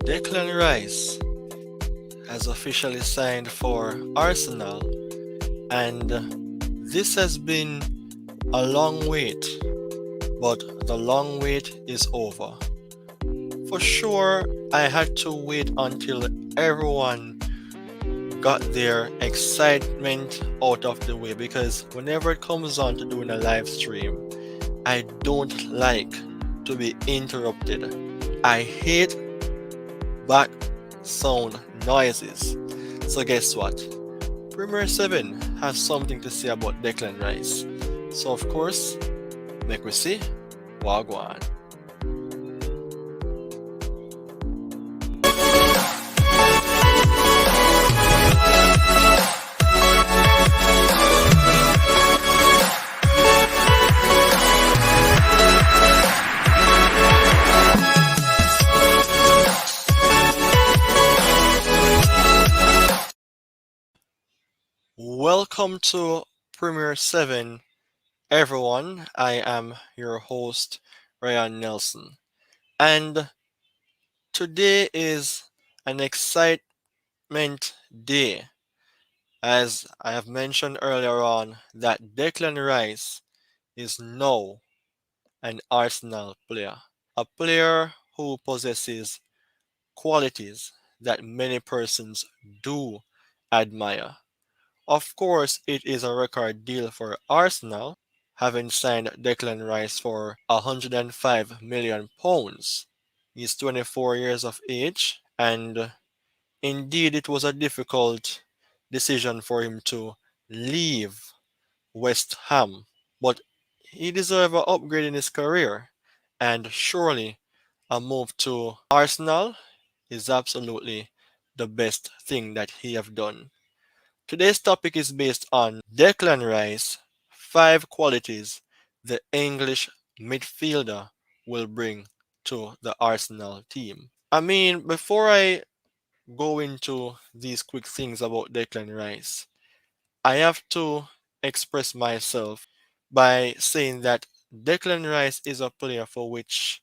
Declan Rice has officially signed for Arsenal, and this has been a long wait, but the long wait is over. For sure, I had to wait until everyone got their excitement out of the way because whenever it comes on to doing a live stream, I don't like to be interrupted. I hate back sound noises. So guess what? Premier 7 has something to say about Declan Rice. So of course, make we see Wagwan. Welcome to Premier 7, everyone. I am your host, Ryan Nelson. And today is an excitement day, as I have mentioned earlier on that Declan Rice is now an Arsenal player, a player who possesses qualities that many persons do admire. Of course, it is a record deal for Arsenal, having signed Declan Rice for £105 million. He's 24 years of age, and indeed it was a difficult decision for him to leave West Ham, but he deserved an upgrade in his career, and surely a move to Arsenal is absolutely the best thing that he have done. Today's topic is based on Declan Rice, 5 qualities the English midfielder will bring to the Arsenal team. I mean, before I go into these quick things about Declan Rice, I have to express myself by saying that Declan Rice is a player for which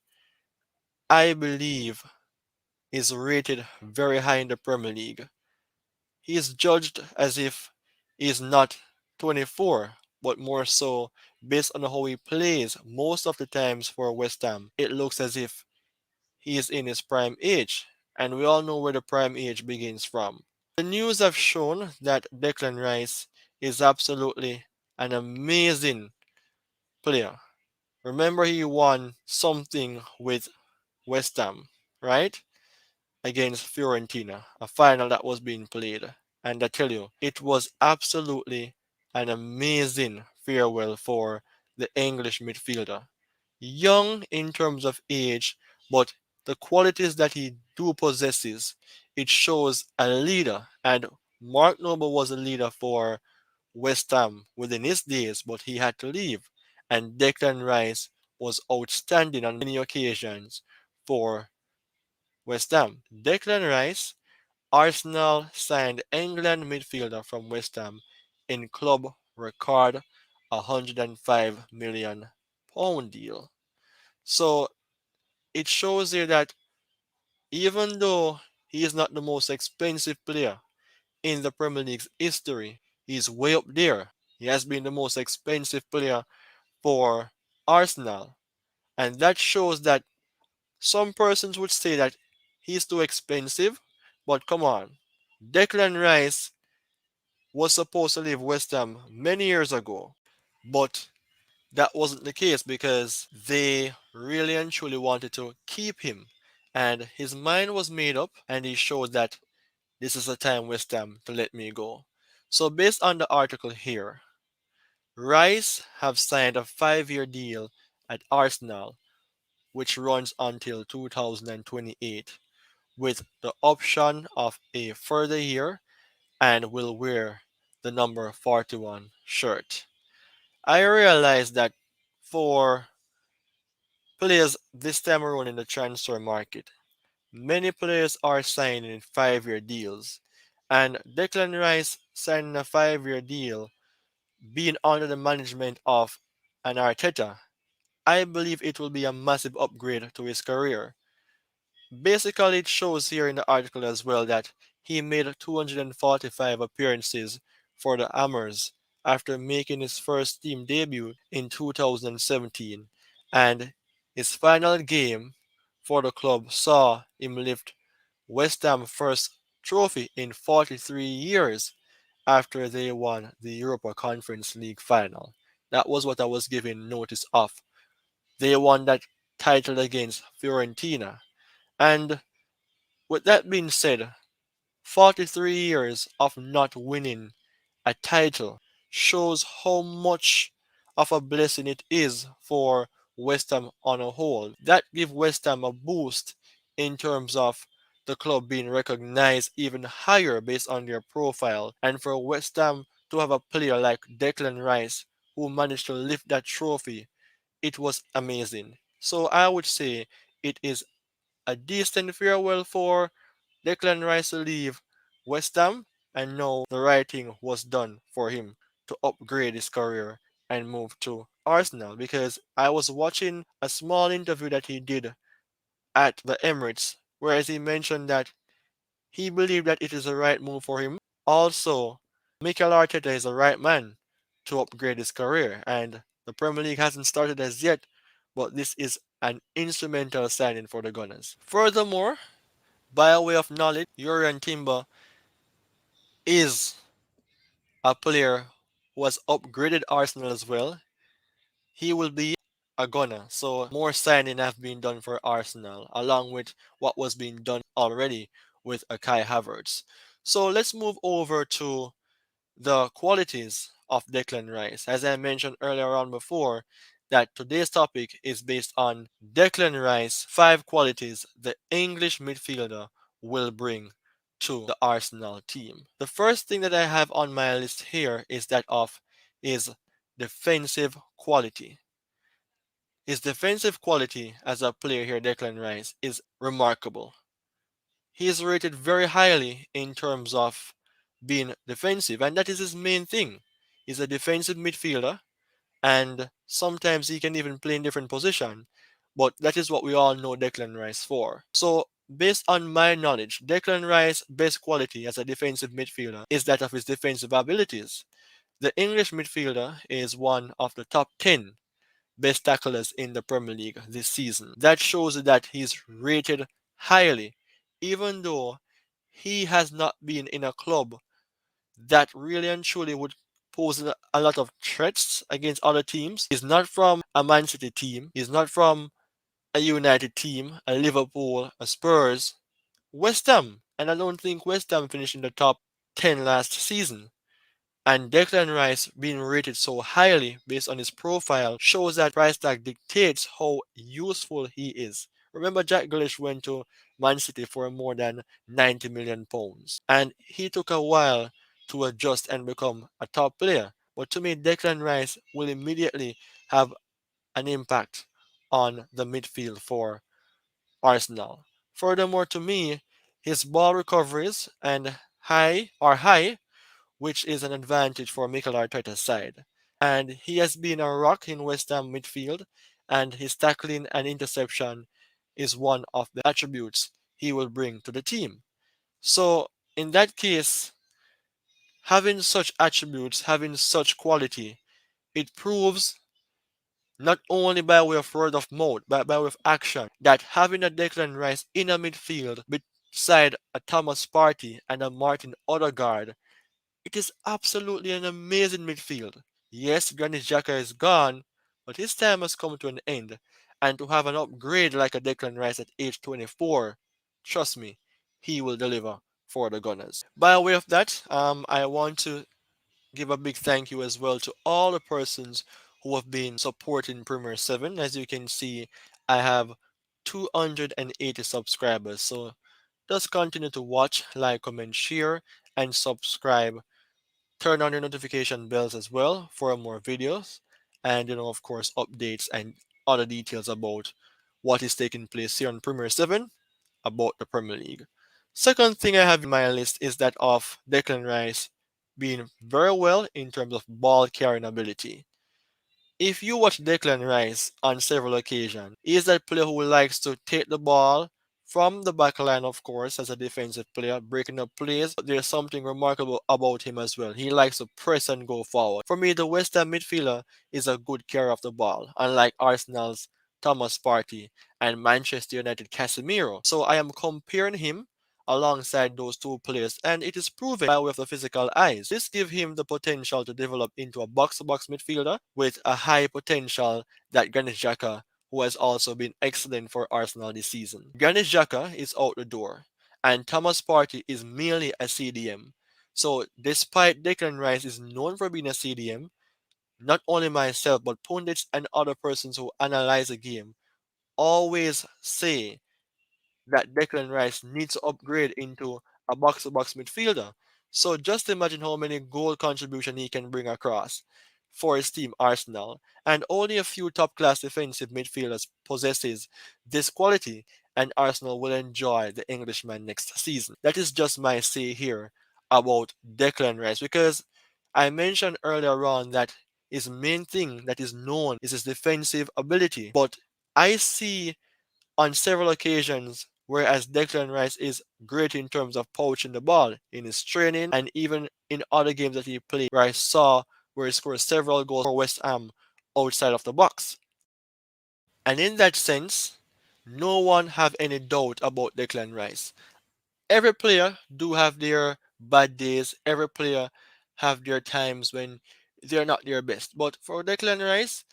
I believe is rated very high in the Premier League. He is judged as if he is not 24, but more so based on how he plays most of the times for West Ham. It looks as if he is in his prime age, and we all know where the prime age begins from. The news have shown that Declan Rice is absolutely an amazing player. Remember, he won something with West Ham, right? Against Fiorentina, a final that was being played. And I tell you, it was absolutely an amazing farewell for the English midfielder. Young in terms of age, but the qualities that he do possesses, it shows a leader. And Mark Noble was a leader for West Ham within his days, but he had to leave. And Declan Rice was outstanding on many occasions for West Ham. Declan Rice, Arsenal signed England midfielder from West Ham in club record £105 million deal. So it shows here that even though he is not the most expensive player in the Premier League's history, he's way up there. He has been the most expensive player for Arsenal. And that shows that some persons would say that he's too expensive, but come on. Declan Rice was supposed to leave West Ham many years ago, but that wasn't the case because they really and truly wanted to keep him. And his mind was made up, and he showed that this is a time, West Ham, to let me go. So, based on the article here, Rice have signed a 5-year deal at Arsenal, which runs until 2028, with the option of a further year, and will wear the number 41 shirt. I realize that for players this time around in the transfer market, many players are signing 5-year deals. And Declan Rice signing a 5-year deal, being under the management of an Arteta, I believe it will be a massive upgrade to his career. Basically, it shows here in the article as well that he made 245 appearances for the Hammers after making his first team debut in 2017, and his final game for the club saw him lift West Ham's first trophy in 43 years after they won the Europa Conference League final. That was what I was giving notice of. They won that title against Fiorentina. And with that being said, 43 years of not winning a title shows how much of a blessing it is for West Ham on a whole. That gives West Ham a boost in terms of the club being recognized even higher based on their profile. And for West Ham to have a player like Declan Rice who managed to lift that trophy, it was amazing. So I would say it is a decent farewell for Declan Rice to leave West Ham, and now the right thing was done for him to upgrade his career and move to Arsenal, because I was watching a small interview that he did at the Emirates, whereas he mentioned that he believed that it is the right move for him. Also, Mikel Arteta is the right man to upgrade his career, and the Premier League hasn't started as yet, but this is an instrumental signing for the Gunners. Furthermore, by way of knowledge, Jurriën Timber is a player who has upgraded Arsenal as well. He will be a gunner. So more signing have been done for Arsenal, along with what was being done already with Kai Havertz. So let's move over to the qualities of Declan Rice. As I mentioned earlier on before, that today's topic is based on Declan Rice, 5 qualities the English midfielder will bring to the Arsenal team. The first thing that I have on my list here is that of his defensive quality. His defensive quality as a player here, Declan Rice, is remarkable. He is rated very highly in terms of being defensive, and that is his main thing. He's a defensive midfielder, and sometimes he can even play in different position. But that is what we all know Declan Rice for. So, based on my knowledge, Declan Rice's best quality as a defensive midfielder is that of his defensive abilities. The English midfielder is one of the top 10 best tacklers in the Premier League this season. That shows that he's rated highly, even though he has not been in a club that really and truly would pose a lot of threats against other teams. He's not from a Man City team, he's not from a United team, a Liverpool, a Spurs, West Ham. And I don't think West Ham finished in the top 10 last season. And Declan Rice being rated so highly based on his profile shows that price tag dictates how useful he is. Remember, Jack Grealish went to Man City for more than £90 million, and he took a while to adjust and become a top player. But to me, Declan Rice will immediately have an impact on the midfield for Arsenal. Furthermore, to me, his ball recoveries and high, which is an advantage for Mikel Arteta's side. And he has been a rock in West Ham midfield, and his tackling and interception is one of the attributes he will bring to the team. So, in that case, having such attributes, having such quality, it proves not only by way of word of mouth, but by way of action, that having a Declan Rice in a midfield beside a Thomas Partey and a Martin Odegaard, it is absolutely an amazing midfield. Yes, Granit Xhaka is gone, but his time has come to an end. And to have an upgrade like a Declan Rice at age 24, trust me, he will deliver for the Gunners. By way of that, I want to give a big thank you as well to all the persons who have been supporting Premier 7. As you can see, I have 280 subscribers. So just continue to watch, like, comment, share, and subscribe. Turn on your notification bells as well for more videos, and of course, updates and other details about what is taking place here on Premier 7 about the Premier League. Second thing I have in my list is that of Declan Rice being very well in terms of ball carrying ability. If you watch Declan Rice on several occasions, he is that player who likes to take the ball from the back line, of course, as a defensive player, breaking up plays. But there's something remarkable about him as well. He likes to press and go forward. For me, the West Ham midfielder is a good carrier of the ball, unlike Arsenal's Thomas Partey and Manchester United Casemiro. So I am comparing him alongside those two players, and it is proven by way of the physical eyes. This gives him the potential to develop into a box-to-box midfielder with a high potential that Granit Xhaka, who has also been excellent for Arsenal this season. Granit Xhaka is out the door, and Thomas Partey is merely a CDM. So, despite Declan Rice is known for being a CDM, not only myself but pundits and other persons who analyze the game always say that Declan Rice needs to upgrade into a box-to-box midfielder. So just imagine how many goal contribution he can bring across for his team Arsenal. And only a few top-class defensive midfielders possesses this quality, and Arsenal will enjoy the Englishman next season. That is just my say here about Declan Rice, because I mentioned earlier on that his main thing that is known is his defensive ability. But I see on several occasions, whereas Declan Rice is great in terms of poaching the ball in his training and even in other games that he played, where I saw where he scored several goals for West Ham outside of the box. And in that sense, no one have any doubt about Declan Rice. Every player do have their bad days. Every player have their times when they're not their best. But for Declan Rice,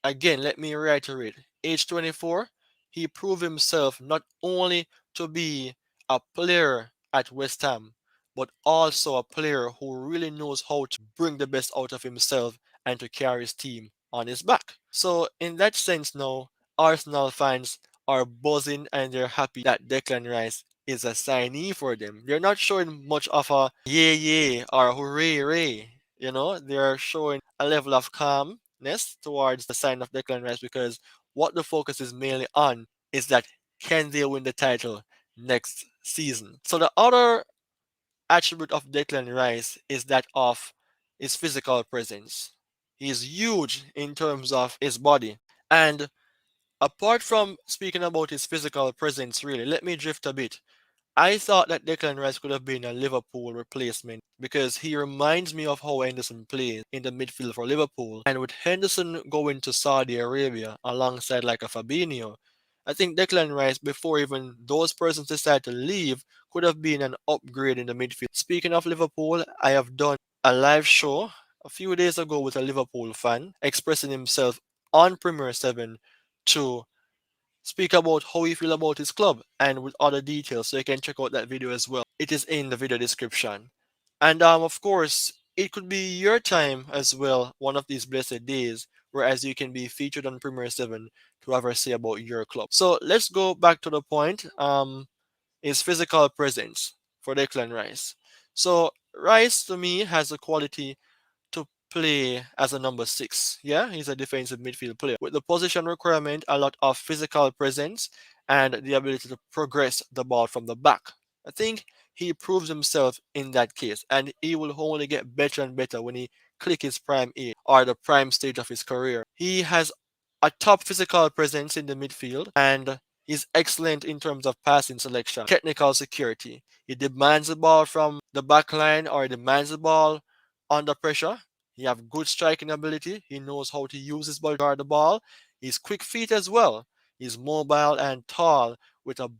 again, let me reiterate, age 24, he proved himself not only to be a player at West Ham, but also a player who really knows how to bring the best out of himself and to carry his team on his back. So, in that sense, now, Arsenal fans are buzzing and they're happy that Declan Rice is a signee for them. They're not showing much of a yay yay or hooray hooray. They're showing a level of calmness towards the sign of Declan Rice, because what the focus is mainly on is that can they win the title next season. So the other attribute of Declan Rice is that of his physical presence. He's huge in terms of his body. And apart from speaking about his physical presence, really, let me drift a bit. I thought that Declan Rice could have been a Liverpool replacement because he reminds me of how Henderson plays in the midfield for Liverpool. And with Henderson going to Saudi Arabia alongside like a Fabinho, I think Declan Rice, before even those persons decide to leave, could have been an upgrade in the midfield. Speaking of Liverpool, I have done a live show a few days ago with a Liverpool fan expressing himself on Premier 7 to speak about how he feel about his club and with other details, so you can check out that video as well. It is in the video description. And of course, it could be your time as well one of these blessed days, whereas you can be featured on Premier 7 to have a say about your club. So let's go back to the point. His physical presence for Declan Rice. So Rice to me has a quality to play as a number six. Yeah, he's a defensive midfield player with the position requirement, a lot of physical presence, and the ability to progress the ball from the back. I think he proves himself in that case, and he will only get better and better when he click his prime age or the prime stage of his career. He has a top physical presence in the midfield, and he's excellent in terms of passing selection, technical security. He demands the ball from the back line or demands the ball under pressure. He have good striking ability. He knows how to use his ball to guard the ball. He's quick feet as well. He's mobile and tall with a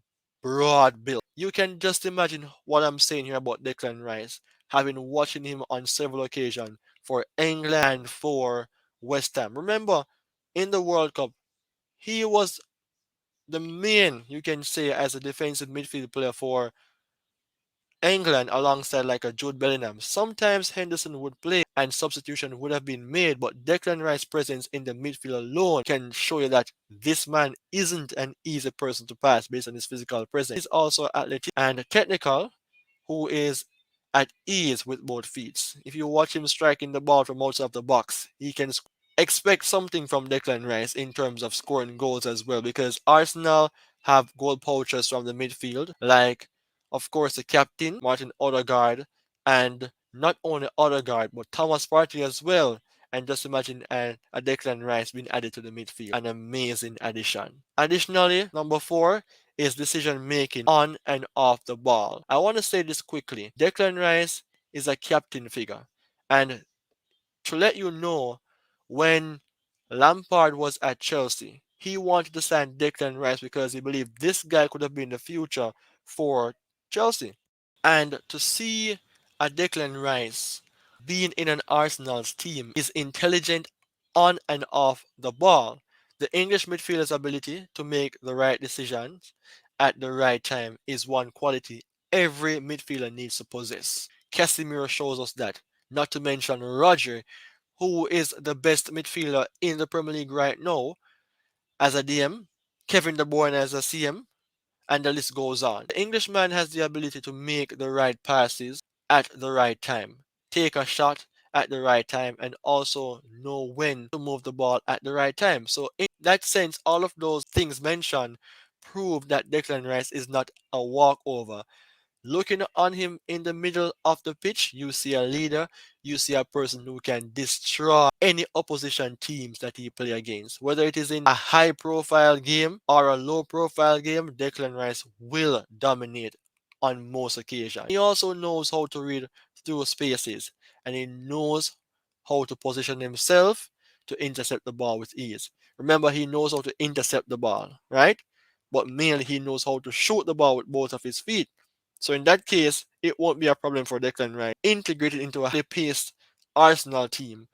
broad build. You can just imagine what I'm saying here about Declan Rice, having watching him on several occasions for England and for West Ham. Remember, in the World Cup, he was the main, you can say, as a defensive midfield player for England alongside like a Jude Bellingham. Sometimes Henderson would play and substitution would have been made, but Declan Rice's presence in the midfield alone can show you that this man isn't an easy person to pass based on his physical presence. He's also athletic and technical, who is at ease with both feet. If you watch him striking the ball from outside of the box, he can expect something from Declan Rice in terms of scoring goals as well, because Arsenal have goal poachers from the midfield, like of course the captain Martin Odegaard, and not only Odegaard but Thomas Partey as well, And just imagine a Declan Rice being added to the midfield. An amazing addition. Additionally, number 4 is decision making on and off the ball. I want to say this quickly. Declan Rice is a captain figure. And to let you know, when Lampard was at Chelsea, he wanted to sign Declan Rice because he believed this guy could have been the future for Chelsea. And to see a Declan Rice being in an Arsenal's team is intelligent on and off the ball. The English midfielder's ability to make the right decisions at the right time is one quality every midfielder needs to possess. Casemiro shows us that. Not to mention Roger, who is the best midfielder in the Premier League right now as a DM, Kevin De Bruyne as a CM, and the list goes on. The Englishman has the ability to make the right passes at the right time, take a shot at the right time, and also know when to move the ball at the right time. So, in that sense, all of those things mentioned prove that Declan Rice is not a walkover. Looking on him in the middle of the pitch, you see a leader, you see a person who can destroy any opposition teams that he play against. Whether it is in a high profile game or a low profile game, Declan Rice will dominate on most occasions. He also knows how to read through spaces, and he knows how to position himself to intercept the ball with ease. Remember, he knows how to intercept the ball, right? But mainly he knows how to shoot the ball with both of his feet. So in that case, it won't be a problem for Declan Rice. Integrated into a highly paced Arsenal team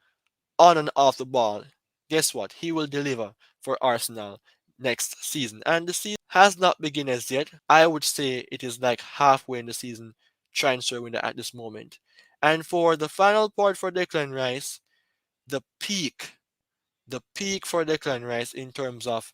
on and off the ball. Guess what? He will deliver for Arsenal next season. And the season has not begun as yet. I would say it is like halfway in the season transfer window at this moment. And for the final part for Declan Rice, the peak, the peak for Declan Rice in terms of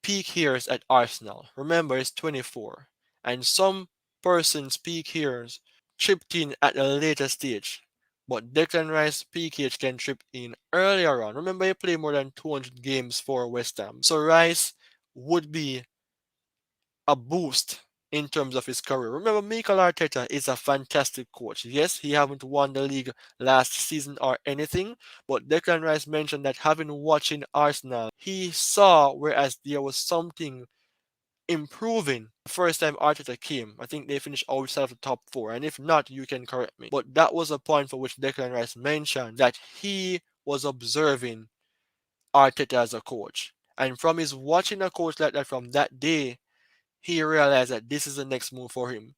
peak years at Arsenal. Remember, it's 24. And some persons' peak years tripped in at a later stage. But Declan Rice's peak age can trip in earlier on. Remember, he played more than 200 games for West Ham. So Rice would be a boost in terms of his career. Remember, Mikel Arteta is a fantastic coach. Yes, he haven't won the league last season or anything, but Declan Rice mentioned that having watching Arsenal, he saw whereas there was something improving the first time Arteta came. I think they finished outside of the top 4, and if not, you can correct me. But that was a point for which Declan Rice mentioned that he was observing Arteta as a coach. And from his watching a coach like that from that day, he realized that this is the next move for him.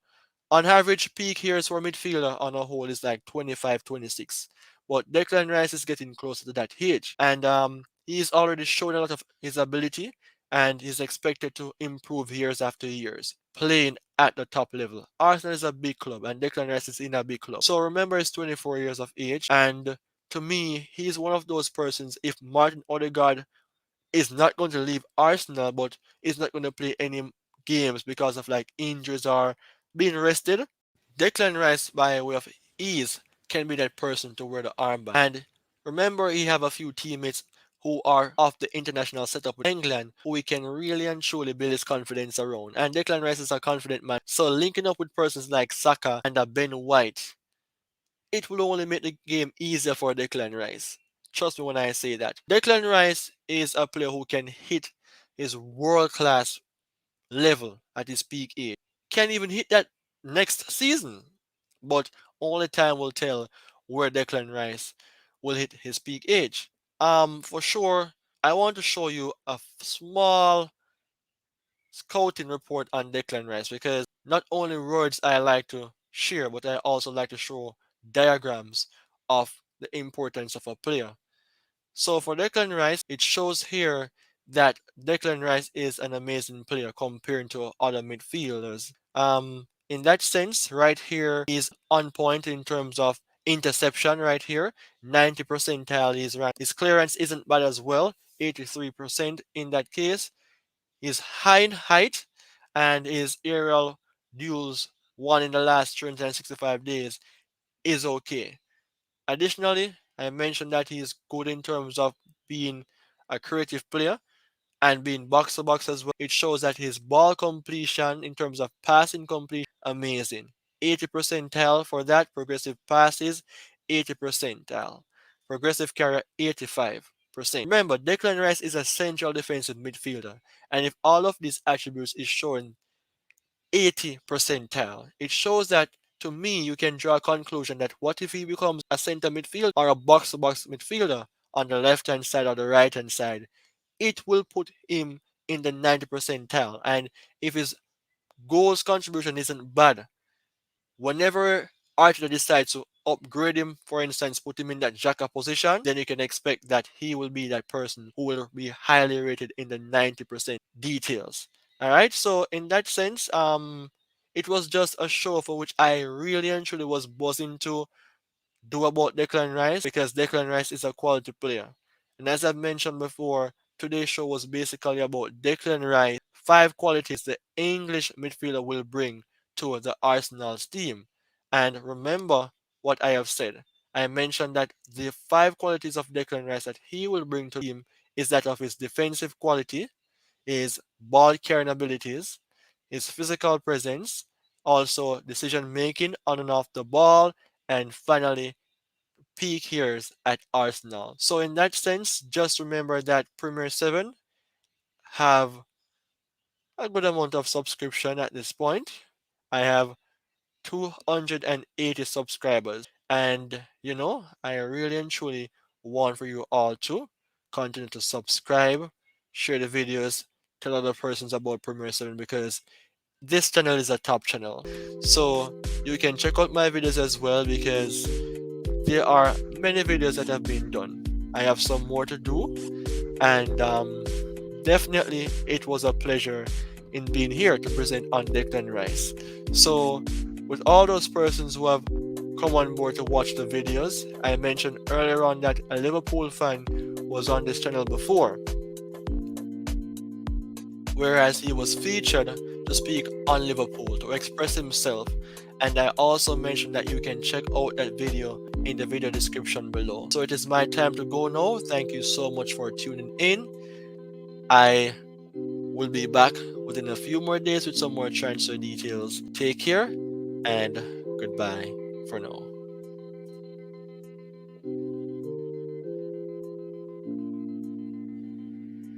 On average, peak years for midfielder on a whole is like 25, 26. But Declan Rice is getting closer to that age. And he's already shown a lot of his ability and he's expected to improve years after years, playing at the top level. Arsenal is a big club and Declan Rice is in a big club. So remember, he's 24 years of age. And to me, he's one of those persons, if Martin Odegaard is not going to leave Arsenal, but is not going to play any games because of like injuries or being rested. Declan Rice, by way of ease, can be that person to wear the armband. And remember, he have a few teammates who are off the international setup with England, who he can really and truly build his confidence around. And Declan Rice is a confident man. So linking up with persons like Saka and Ben White, it will only make the game easier for Declan Rice. Trust me when I say that. Declan Rice is a player who can hit his world class level at his peak age. Can even hit that next season. But only time will tell where Declan Rice will hit his peak age. For sure, I want to show you a small scouting report on Declan Rice because not only words I like to share, but I also like to show diagrams of the importance of a player. So for Declan Rice, it shows here that Declan Rice is an amazing player compared to other midfielders. In that sense, right here is on point in terms of interception right here. 90 percentile is right. His clearance isn't bad as well. 83% in that case. His high in height and his aerial duels won in the last 365 days is okay. Additionally, I mentioned that he is good in terms of being a creative player and being box to box as well. It shows that his ball completion in terms of passing completion amazing. 80 percentile for that progressive passes, 80 percentile. progressive carrier 85%. Remember, Declan Rice is a central defensive midfielder, and if all of these attributes is showing 80 percentile, it shows that to me you can draw a conclusion that what if he becomes a center midfielder or a box to box midfielder on the left hand side or the right hand side, it will put him in the 90 percentile. And if his goals contribution isn't bad, whenever Arteta decides to upgrade him, for instance, put him in that Xhaka position, then you can expect that he will be that person who will be highly rated in the 90% details. All right, so in that sense, it was just a show for which I really and truly was buzzing to do about Declan Rice because Declan Rice is a quality player. And as I've mentioned before, today's show was basically about Declan Rice, five qualities the English midfielder will bring to the Arsenal's team. And remember what I have said. I mentioned that the five qualities of Declan Rice that he will bring to the team is that of his defensive quality, his ball carrying abilities, his physical presence, also decision making on and off the ball, and finally peak years at Arsenal. So in that sense, just remember that Premier 7 have a good amount of subscription at this point. I have 280 subscribers. And I really and truly want for you all to continue to subscribe, share the videos, tell other persons about Premier 7 because this channel is a top channel. So you can check out my videos as well because there are many videos that have been done. I have some more to do, and definitely it was a pleasure in being here to present on Declan Rice. So, with all those persons who have come on board to watch the videos, I mentioned earlier on that a Liverpool fan was on this channel before, whereas he was featured to speak on Liverpool, to express himself. And I also mentioned that you can check out that video in the video description below. So it is my time to go now. Thank you so much for tuning in. I will be back within a few more days with some more transfer details. Take care and goodbye for now.